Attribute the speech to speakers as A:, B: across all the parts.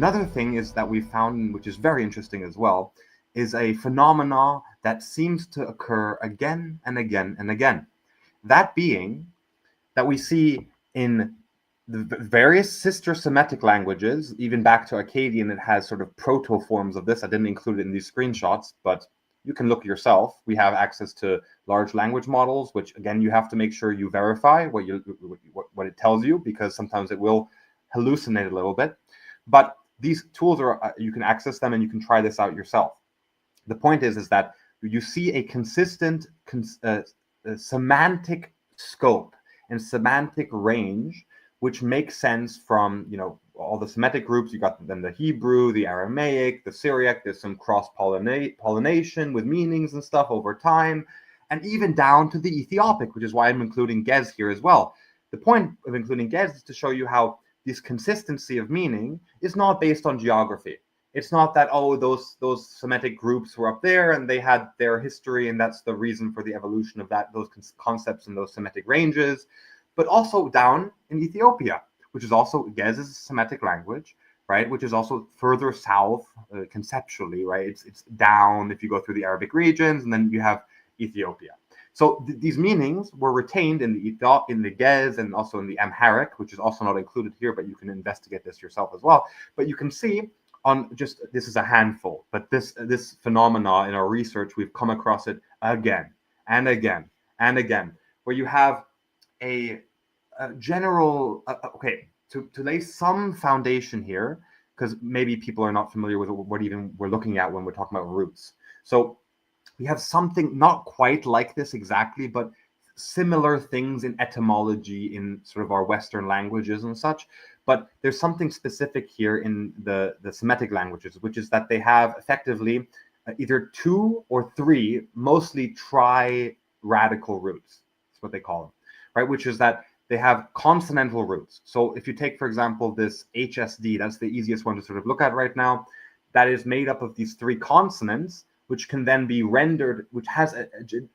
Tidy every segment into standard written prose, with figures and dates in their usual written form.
A: Another thing is that we found, which is very interesting as well, is a phenomena that seems to occur again and again and again. That being that we see in the various sister Semitic languages, even back to Akkadian, it has sort of proto forms of this. I didn't include it in these screenshots, but you can look yourself. We have access to large language models, which again, you have to make sure you verify what it tells you, because sometimes it will hallucinate a little bit. But these tools are, you can access them and you can try this out yourself. The point is that you see a consistent semantic scope and semantic range, which makes sense from, all the Semitic groups. You got then the Hebrew, the Aramaic, the Syriac. There's some cross-pollination with meanings and stuff over time, and even down to the Ethiopic, which is why I'm including Gez here as well. The point of including Gez is to show you how this consistency of meaning is not based on geography. It's not that, those Semitic groups were up there and they had their history, and that's the reason for the evolution of those concepts and those Semitic ranges, but also down in Ethiopia, which is also, Gez is a Semitic language, right? Which is also further south conceptually, right? It's down if you go through the Arabic regions, and then you have Ethiopia. So these meanings were retained in the Gez and also in the Amharic, which is also not included here, but you can investigate this yourself as well. But you can see this is a handful, but this phenomena in our research, we've come across it again and again and again, where you have a general, to lay some foundation here, because maybe people are not familiar with what even we're looking at when we're talking about roots. So we have something not quite like this exactly, but similar things in etymology in sort of our Western languages and such. But there's something specific here in the Semitic languages, which is that they have effectively either 2 or 3, mostly tri-radical roots. That's what they call them, right? Which is that they have consonantal roots. So if you take, for example, this HSD, that's the easiest one to sort of look at right now, that is made up of these 3 consonants, which can then be rendered, which has a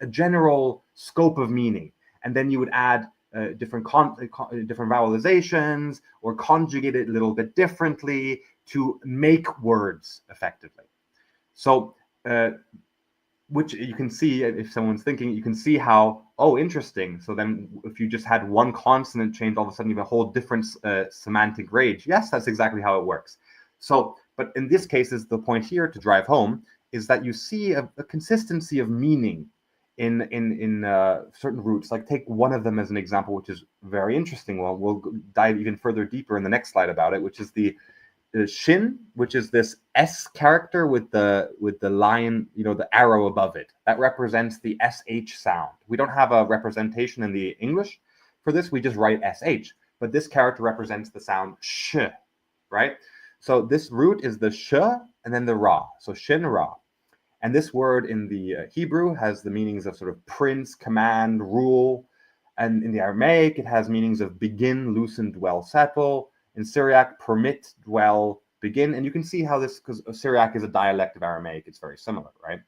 A: general scope of meaning. And then you would add different vowelizations or conjugate it a little bit differently to make words effectively. So, which you can see, if someone's thinking, you can see how, interesting. So then if you just had one consonant change, all of a sudden you have a whole different semantic range. Yes, that's exactly how it works. So, but in this case, is the point here to drive home, is that you see a consistency of meaning in certain roots. Like take one of them as an example, which is very interesting. Well, we'll dive even further deeper in the next slide about it, which is the shin, which is this S character with the line, the arrow above it. That represents the SH sound. We don't have a representation in the English for this. We just write SH, but this character represents the sound sh, right? So this root is the sh and then the ra. So shin ra. And this word in the Hebrew has the meanings of sort of prince, command, rule. And in the Aramaic, it has meanings of begin, loosen, dwell, settle. In Syriac, permit, dwell, begin. And you can see how this, because Syriac is a dialect of Aramaic, it's very similar, right?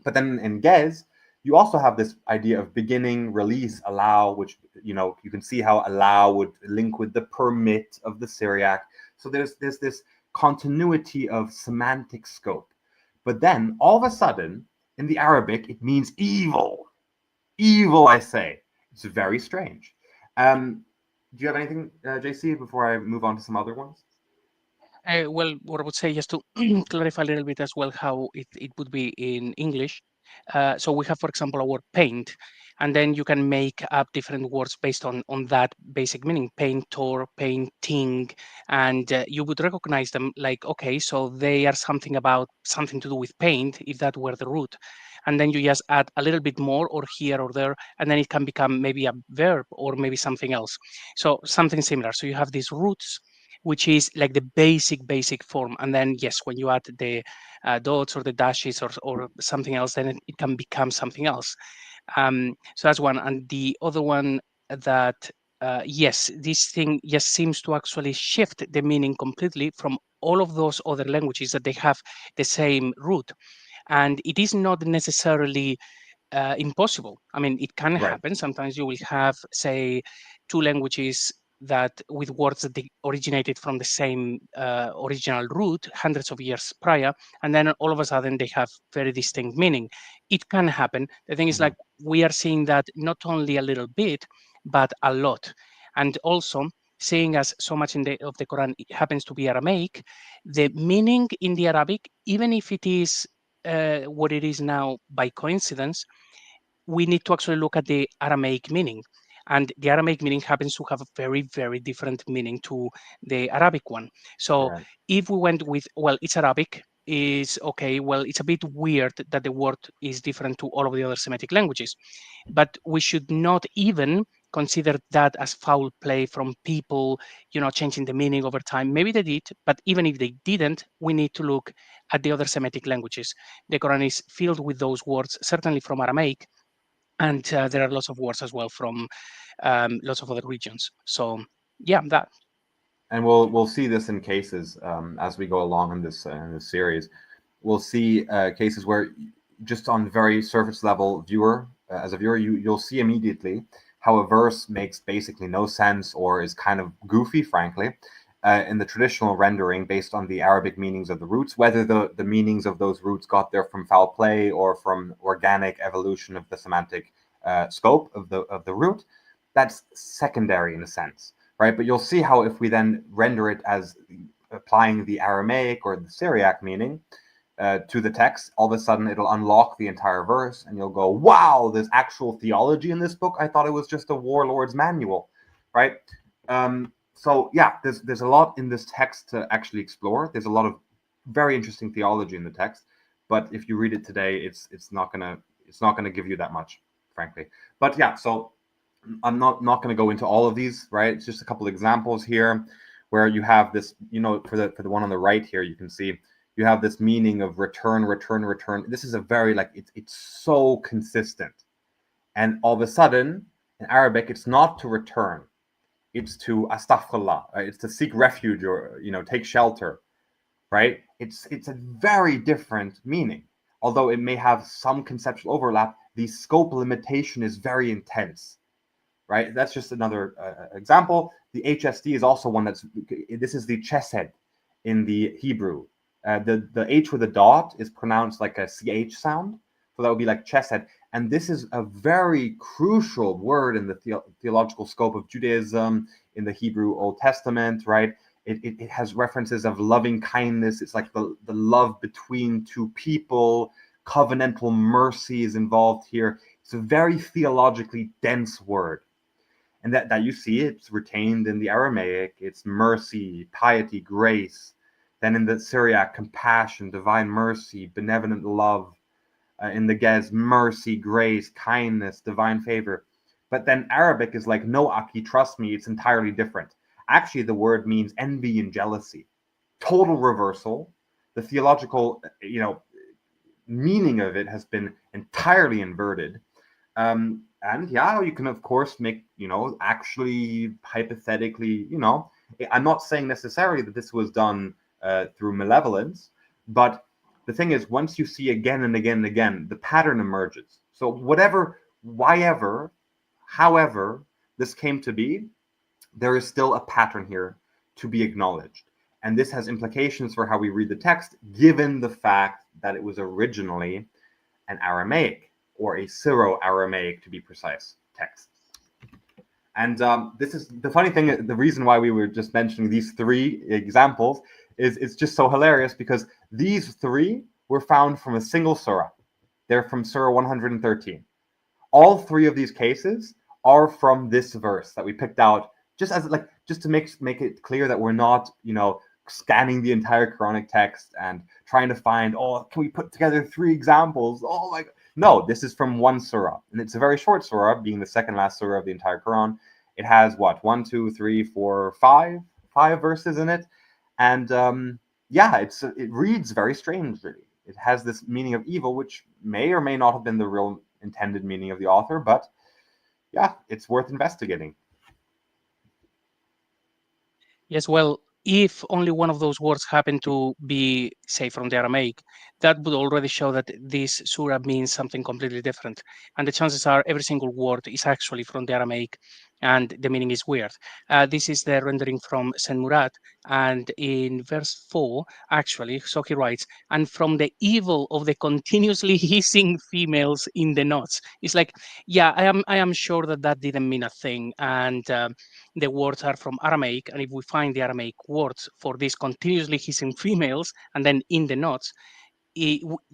A: But then in Gez, you also have this idea of beginning, release, allow, which, you can see how allow would link with the permit of the Syriac. So there's this continuity of semantic scope. But then all of a sudden, in the Arabic, it means evil. Evil, I say. It's very strange. Do you have anything, JC, before I move on to some other ones?
B: Well, what I would say, just to clarify a little bit as well how it would be in English. So we have, for example, a word paint, and then you can make up different words based on that basic meaning, painter, painting, and you would recognize them like, okay, so they are something to do with paint, if that were the root. And then you just add a little bit more or here or there, and then it can become maybe a verb or maybe something else. So something similar. So you have these roots, which is like the basic form. And then, yes, when you add the dots or the dashes or something else, then it can become something else. So that's one. And the other one that, yes, this thing just seems to actually shift the meaning completely from all of those other languages that they have the same root. And it is not necessarily impossible. I mean, it can happen. Sometimes you will have, say, 2 languages that with words that they originated from the same original root hundreds of years prior, and then all of a sudden they have very distinct meaning. It can happen. The thing is,
A: Mhm.
B: like, we are seeing that not only a little bit, but a lot. And also, seeing as so much in of the Quran it happens to be Aramaic, the meaning in the Arabic, even if it is what it is now by coincidence, we need to actually look at the Aramaic meaning. And the Aramaic meaning happens to have a very, very different meaning to the Arabic one. So
A: Right.
B: if we went with, well, it's Arabic, is okay, well, it's a bit weird that the word is different to all of the other Semitic languages. But we should not even consider that as foul play from people, changing the meaning over time. Maybe they did, but even if they didn't, we need to look at the other Semitic languages. The Quran is filled with those words, certainly from Aramaic, and there are lots of words as well from lots of other regions. So yeah, that.
A: And we'll see this in cases as we go along in this series. We'll see cases where just on very surface level viewer, as a viewer, you'll see immediately how a verse makes basically no sense or is kind of goofy, frankly, in the traditional rendering based on the Arabic meanings of the roots, whether the meanings of those roots got there from foul play or from organic evolution of the semantic scope of the root. That's secondary in a sense, right? But you'll see how if we then render it as applying the Aramaic or the Syriac meaning to the text, all of a sudden it'll unlock the entire verse, and you'll go, "Wow, there's actual theology in this book. I thought it was just a warlord's manual," right? So yeah, there's a lot in this text to actually explore. There's a lot of very interesting theology in the text, but if you read it today, it's not gonna give you that much, frankly. But yeah, so I'm not going to go into all of these, right? It's just a couple of examples here where you have this, for the one on the right here, you can see you have this meaning of return, return, return. This is a very it's so consistent. And all of a sudden in Arabic, it's not to return. It's to astaghfirullah, right? It's to seek refuge or, take shelter, right? It's a very different meaning. Although it may have some conceptual overlap, the scope limitation is very intense, right? That's just another example. The HSD is also one this is the chesed in the Hebrew. The H with a dot is pronounced like a CH sound. So that would be like chesed. And this is a very crucial word in the theological scope of Judaism, in the Hebrew Old Testament, right? It has references of loving kindness. It's like the love between two people. Covenantal mercy is involved here. It's a very theologically dense word. And that you see it's retained in the Aramaic. It's mercy, piety, grace. Then in the Syriac, compassion, divine mercy, benevolent love. In the Gez, mercy, grace, kindness, divine favor. But then Arabic is like, no, Aki, trust me, it's entirely different. Actually, the word means envy and jealousy. Total reversal. The theological, meaning of it has been entirely inverted. And yeah, you can of course make, actually hypothetically, I'm not saying necessarily that this was done through malevolence, but the thing is, once you see again and again and again, the pattern emerges. So whatever, however this came to be, there is still a pattern here to be acknowledged. And this has implications for how we read the text, given the fact that it was originally an Aramaic, or a Syro-Aramaic to be precise, text. And this is the funny thing, the reason why we were just mentioning these three examples is it's just so hilarious because these three were found from a single surah. They're from Surah 113. All three of these cases are from this verse that we picked out just to make it clear that we're not, scanning the entire Quranic text and trying to find, can we put together three examples? Oh my God. No, this is from one surah. And it's a very short surah, being the second last surah of the entire Quran. It has what, 1, 2, 3, 4, 5 verses in it. And yeah, it reads very strangely. It has this meaning of evil, which may or may not have been the real intended meaning of the author, but yeah, it's worth investigating.
B: Yes, well, if only one of those words happen to be, say, from the Aramaic, that would already show that this surah means something completely different. And the chances are every single word is actually from the Aramaic. and the meaning is weird. This is the rendering from Saint Murat, and in verse 4, actually, so he writes, and from the evil of the continuously hissing females in the knots. It's like, yeah, I am sure that that didn't mean a thing, and the words are from Aramaic, and if we find the Aramaic words for these continuously hissing females, and then in the knots,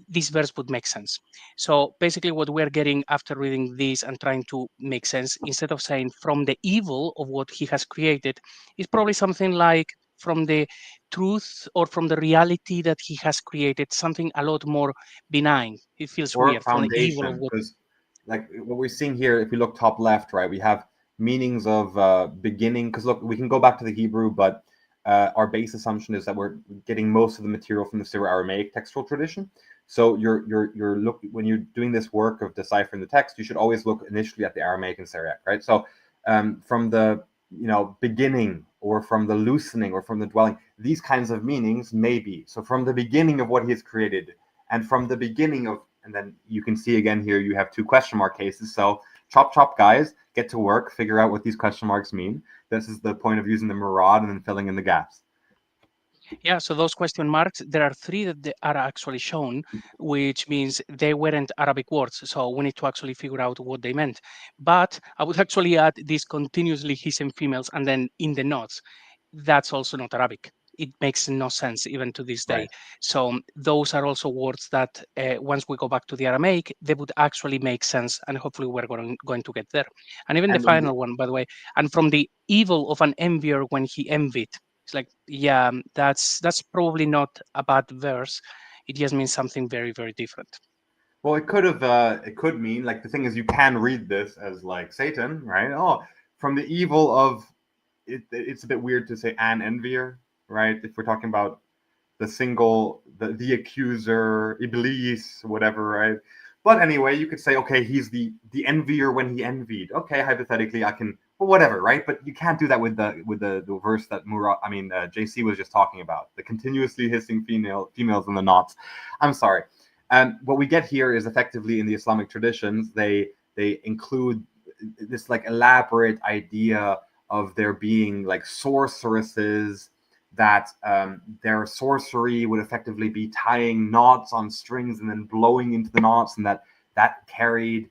B: this verse would make sense. So basically, what we're getting after reading this and trying to make sense, instead of saying from the evil of what he has created, is probably something like from the truth or from the reality that he has created, something a lot more benign. It feels
A: or a
B: weird from the evil of
A: foundation,
B: what.
A: because like what we're seeing here, if we look top left, right, we have meanings of beginning, because look, we can go back to the Hebrew, but our base assumption is that we're getting most of the material from the Syro-Aramaic textual tradition. So you're look when you're doing this work of deciphering the text, you should always look initially at the Aramaic and Syriac, right? So from the beginning, or from the loosening, or from the dwelling, these kinds of meanings maybe. So from the beginning of what he has created, and from the beginning of, and then you can see again here you have two question mark cases. So chop chop, guys, get to work, figure out what these question marks mean. This is the point of using the murad and then filling in the gaps.
B: Yeah, so those question marks, there are three that are actually shown, which means they weren't Arabic words. So we need to actually figure out what they meant. But I would actually add these continuously hissing females and then in the knots. That's also not Arabic. It makes no sense even to this day.
A: Right.
B: So those are also words that once we go back to the Aramaic, they would actually make sense. And hopefully we're going to get there. And even the
A: And
B: final one, by the way, and from the evil of an envier when he envied. It's like, yeah, that's probably not a bad verse. It just means something very, very different.
A: well, it could mean, like, the thing is, you can read this as like Satan, right? Oh, from the evil of it. It's a bit weird to say an envier, right? If we're talking about the accuser, Iblis, whatever, right? But anyway, you could say, okay, he's the envier when he envied. Okay, hypothetically, I can, well, whatever, right? But you can't do that with the verse that JC was just talking about, the continuously hissing females in the knots. I'm sorry. And what we get here is effectively in the Islamic traditions, they include this like elaborate idea of there being like sorceresses, that their sorcery would effectively be tying knots on strings and then blowing into the knots, and that carried,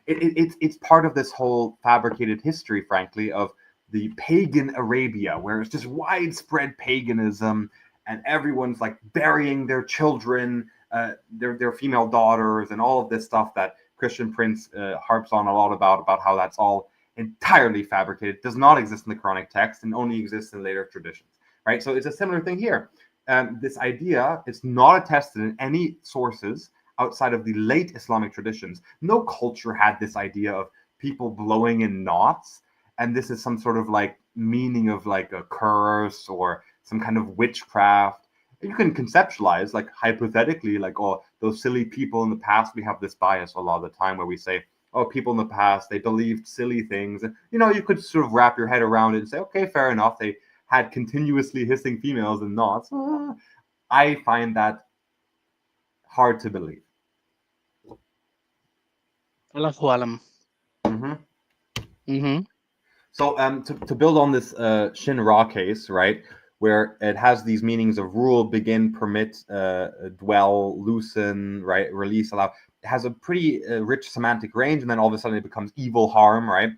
A: it's part of this whole fabricated history, frankly, of the pagan Arabia, where it's just widespread paganism, and everyone's like burying their children, their female daughters, and all of this stuff that Christian Prince harps on a lot about how that's all entirely fabricated, does not exist in the Quranic text, and only exists in later traditions. Right, so it's a similar thing here. This idea is not attested in any sources outside of the late Islamic traditions. No culture had this idea of people blowing in knots, and this is some sort of like meaning of like a curse or some kind of witchcraft. You can conceptualize, like, hypothetically, like, oh, those silly people in the past. We have this bias a lot of the time where we say, oh, people in the past, they believed silly things. And, you could sort of wrap your head around it and say, okay, fair enough. They had continuously hissing females and knots. I find that hard to believe.
B: Allahu alam.
A: Mm-hmm.
B: Mm-hmm.
A: So to build on this Shin Ra case, right, where it has these meanings of rule, begin, permit, dwell, loosen, right, release, allow. It has a pretty rich semantic range, and then all of a sudden it becomes evil, harm, right?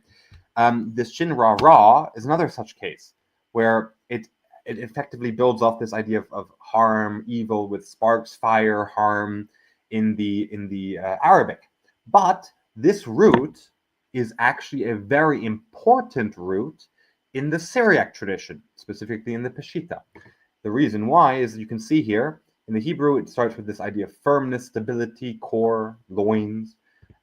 A: This Shin Ra Ra is another such case where it effectively builds off this idea of harm, evil, with sparks, fire, harm in the Arabic. But this root is actually a very important root in the Syriac tradition, specifically in the Peshitta. The reason why is, you can see here in the Hebrew, it starts with this idea of firmness, stability, core, loins,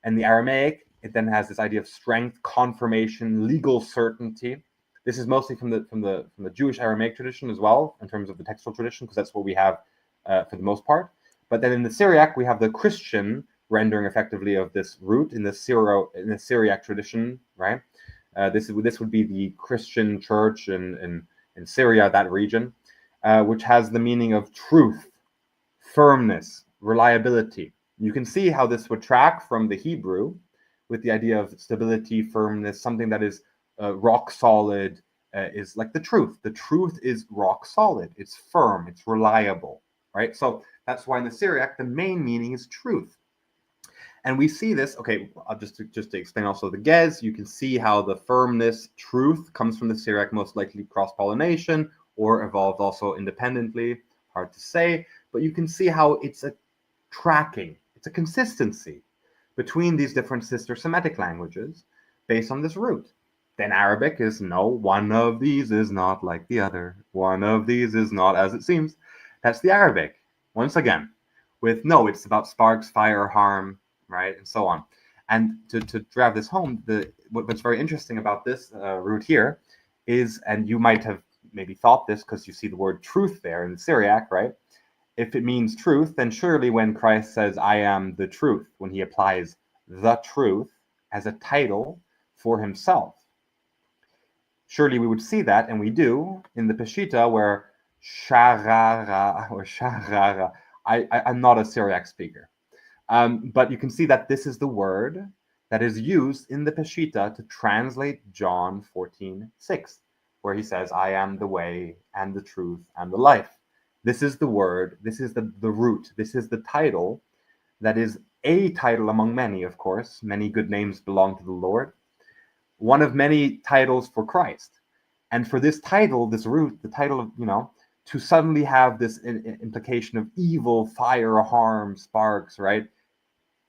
A: and the Aramaic, it then has this idea of strength, confirmation, legal certainty. This is mostly from the Jewish Aramaic tradition as well, in terms of the textual tradition, because that's what we have for the most part. But then in the Syriac, we have the Christian rendering effectively of this root in the Syriac tradition, right? This would be the Christian church in Syria, that region, which has the meaning of truth, firmness, reliability. You can see how this would track from the Hebrew with the idea of stability, firmness, something that is rock solid is like the truth. The truth is rock solid. It's firm. It's reliable, right? So that's why in the Syriac, the main meaning is truth. And we see this, okay, just to explain also the Gez, you can see how the firmness, truth, comes from the Syriac, most likely cross-pollination, or evolved also independently, hard to say, but you can see how it's a tracking, it's a consistency between these different sister Semitic languages based on this root. Then Arabic is, no, one of these is not like the other. One of these is not as it seems. That's the Arabic, once again, with no, it's about sparks, fire, harm, right, and so on. And to drive this home, what's very interesting about this root here is, and you might have maybe thought this because you see the word truth there in the Syriac, right? If it means truth, then surely when Christ says, I am the truth, when he applies the truth as a title for himself, surely we would see that, and we do, in the Peshitta, where sharara or sharara. I'm not a Syriac speaker. But you can see that this is the word that is used in the Peshitta to translate John 14:6, where he says, I am the way and the truth and the life. This is the word, this is the root, this is the title that is a title among many, of course. Many good names belong to the Lord. One of many titles for Christ. And for this title, this root, the title of, to suddenly have this implication of evil, fire, harm, sparks, right?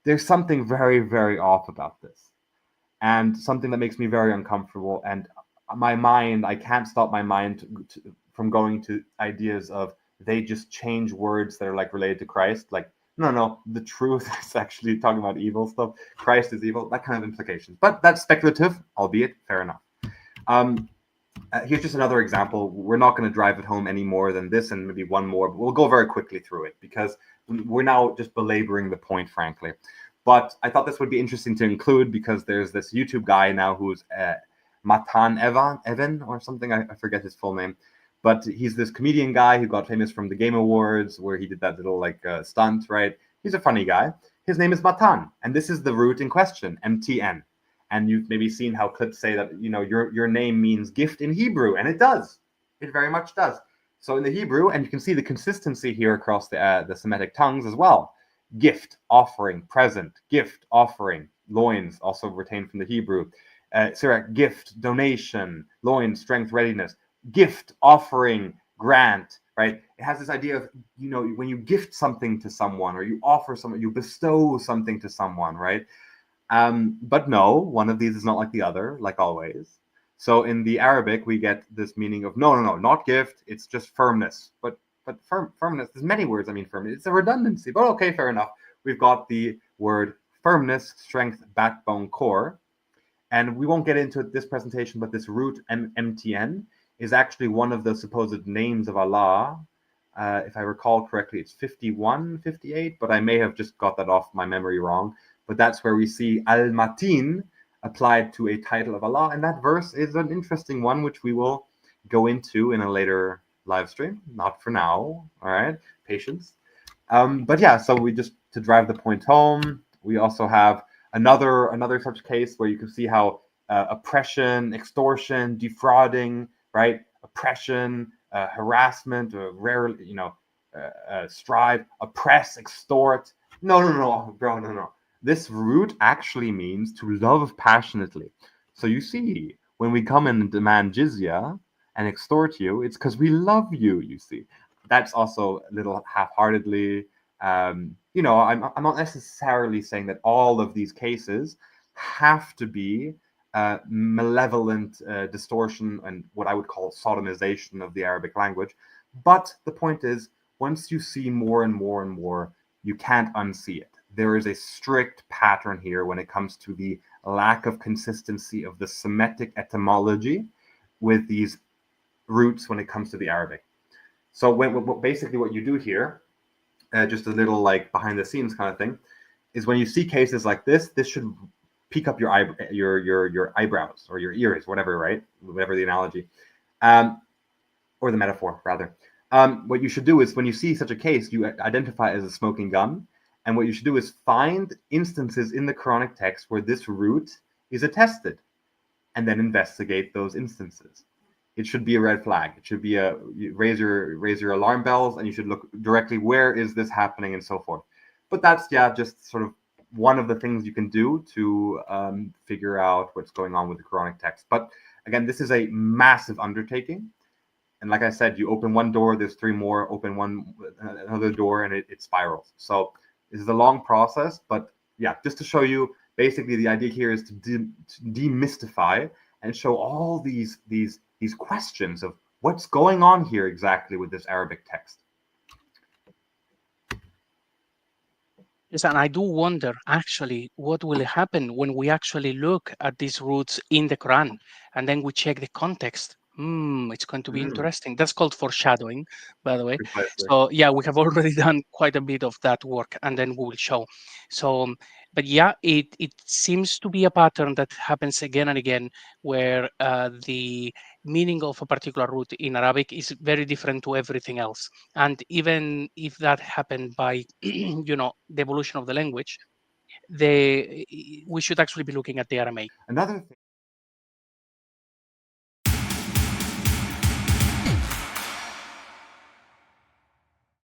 A: There's something very, very off about this, and something that makes me very uncomfortable. And my mind, I can't stop my mind from going to ideas of they just change words that are like related to Christ. Like, no, the truth is actually talking about evil stuff. Christ is evil, that kind of implications. But that's speculative, albeit fair enough. Here's just another example. We're not going to drive it home any more than this, and maybe one more, but we'll go very quickly through it because we're now just belaboring the point, frankly. But I thought this would be interesting to include because there's this YouTube guy now who's Matan Evan or something. I forget his full name. But he's this comedian guy who got famous from the Game Awards where he did that little stunt, right? He's a funny guy. His name is Matan. And this is the root in question, MTN. And you've maybe seen how clips say that, your name means gift in Hebrew. And it does. It very much does. So in the Hebrew, and you can see the consistency here across the Semitic tongues as well. Gift, offering, present, gift, offering, loins, also retained from the Hebrew. Syriac, gift, donation, loins, strength, readiness, gift, offering, grant, right? It has this idea of, when you gift something to someone or you offer something, you bestow something to someone, right? But no, one of these is not like the other, like always. So in the Arabic, we get this meaning of no, not gift. It's just firmness. But firmness, there's many words. I mean, firmness. It's a redundancy. But okay, fair enough. We've got the word firmness, strength, backbone, core. And we won't get into this presentation, but this root MTN is actually one of the supposed names of Allah. If I recall correctly, it's 51, 58, but I may have just got that off my memory wrong. But that's where we see Al-Matin applied to a title of Allah. And that verse is an interesting one, which we will go into in a later live stream. Not for now. All right. Patience. But yeah, so we just, to drive the point home, we also have another such case where you can see how oppression, extortion, defrauding, right? Oppression, harassment, rarely, strive, oppress, extort. No, bro, no. This root actually means to love passionately. So you see, when we come in and demand jizya and extort you, it's because we love you, you see. That's also a little half-heartedly. I'm not necessarily saying that all of these cases have to be malevolent distortion and what I would call sodomization of the Arabic language. But the point is, once you see more and more and more, you can't unsee it. There is a strict pattern here when it comes to the lack of consistency of the Semitic etymology with these roots when it comes to the Arabic. So basically what you do here, just a little like behind the scenes kind of thing, is when you see cases like this should peak up your eyebrows or your ears, whatever, right? Whatever the analogy, or the metaphor rather. What you should do is when you see such a case, you identify it as a smoking gun. And what you should do is find instances in the Quranic text where this root is attested. and then investigate those instances. It should be a red flag. It should be a raise your alarm bells, and you should look directly, where is this happening, and so forth. But that's just sort of one of the things you can do to figure out what's going on with the Quranic text. But again, this is a massive undertaking. And like I said, you open one door, there's three more, open another door, and it spirals. So this is a long process, but yeah, just to show you, basically the idea here is to demystify and show all these questions of what's going on here exactly with this Arabic text.
B: Yes, and I do wonder actually what will happen when we actually look at these roots in the Quran and then we check the context. It's going to be interesting. That's called foreshadowing, by the way.
A: Precisely.
B: So yeah, we have already done quite a bit of that work, and then we will show. So, but yeah, it seems to be a pattern that happens again and again, where the meaning of a particular root in Arabic is very different to everything else. And even if that happened by, the evolution of the language, we should actually be looking at the Aramaic.
A: Another thing